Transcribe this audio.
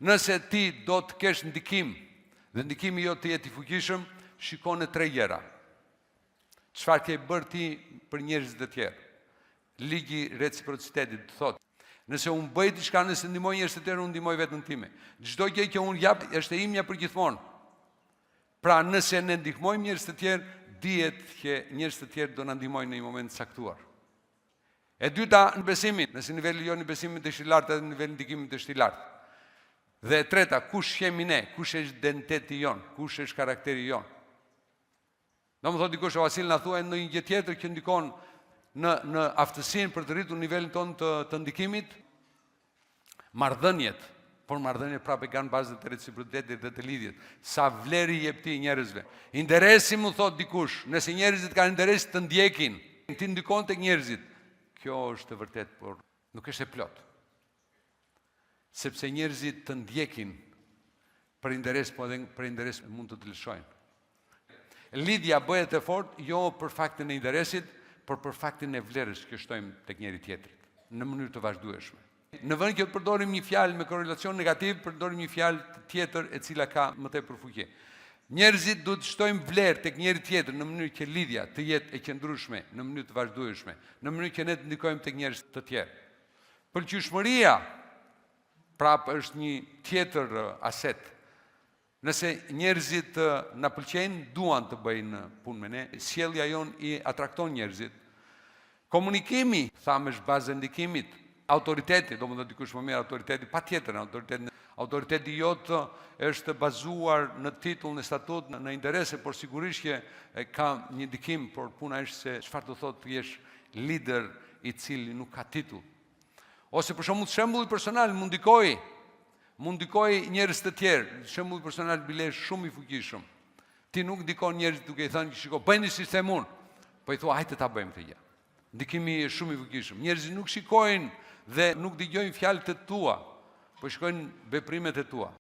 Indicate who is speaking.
Speaker 1: Nëse ti do të kesh ndikim, dhe ndikimi jo të jetë i fuqishëm, shikon në 3 gjëra. Çfarë ke bërë ti për njerëzit e tjerë? Ligji reciprocitetit të thotë, nëse unë bëj diçka, nëse ndihmoj njerëz të tjerë, unë ndihmoj vetën time. Çdo gjë që unë jap është e imja për gjithmonë. Pra nëse ne ndihmojmë njerëz të tjerë, dihet që njerëz të tjerë do na ndihmojnë në një moment të caktuar. E dyta, në besimin, nëse niveli jo në besimin është i lartë, edhe niveli ndikimit është i lartë. Dhe e treta, kush jemi ne, kush është identiteti jon, kush është karakteri jon. Domethënë dikush Vasil na thuaj në një gjë tjetër që ndikon në aftësinë për të rritur nivelin ton të ndikimit, marrëdhëniet. Por marrëdhëniet prapë kanë bazën të reciprocitetit dhe të lidhjes. Sa vlerë i jep ti njerëzve. Interesi më thot dikush, nëse njerëzit kanë interes të ndjekin, ti ndikon tek njerëzit. Kjo është e vërtet, por nuk është e plot. Sepse njerëzit të ndjekin për interes, po edhe për interes mund të lëshojnë. Lidhja bëhet e fortë jo për faktin e interesit, por për faktin e vlerës që shtojmë tek njëri tjetrit, në mënyrë të vazhdueshme. Në vend që të përdorim një fjalë me korrelacion negativ, përdorim një fjalë tjetër e cila ka më tepër fuqi. Njerëzit duhet të shtojmë vlerë tek njëri tjetri në mënyrë që lidhja të jetë e qëndrueshme, në mënyrë të vazhdueshme, në mënyrë që ne të ndikojmë tek njerëz të tjerë. Pëlqyeshmëria prapë është një tjetër aset. Nëse njerëzit na pëlqejnë, duan të bëjnë punë me ne, sjellja jon i atrakton njerëzit. Komunikimi, thamë, është baza e ndikimit. Autoriteti, do më dhe dikush më mirë, autoriteti, pa tjetër, autoriteti jotë është bazuar në titull, në statut, në interese, por sigurisht që ka një ndikim, por puna është se çfarë do thotë të jesh lider i cili nuk ka titull. Ose për shembull personal, mund ndikoj njerëz të tjerë, shembull personal bile shumë i fuqishëm. Ti nuk ndikon njerëz duke i thënë, shiko, bëjni si them unë, po i thua, hajde ta bëjmë këtë gjë. Ndikimi është shumë i fuqishëm. Njerëzit nuk shikojnë dhe nuk dëgjojnë fjalët e tua, po shikojnë veprimet e tua.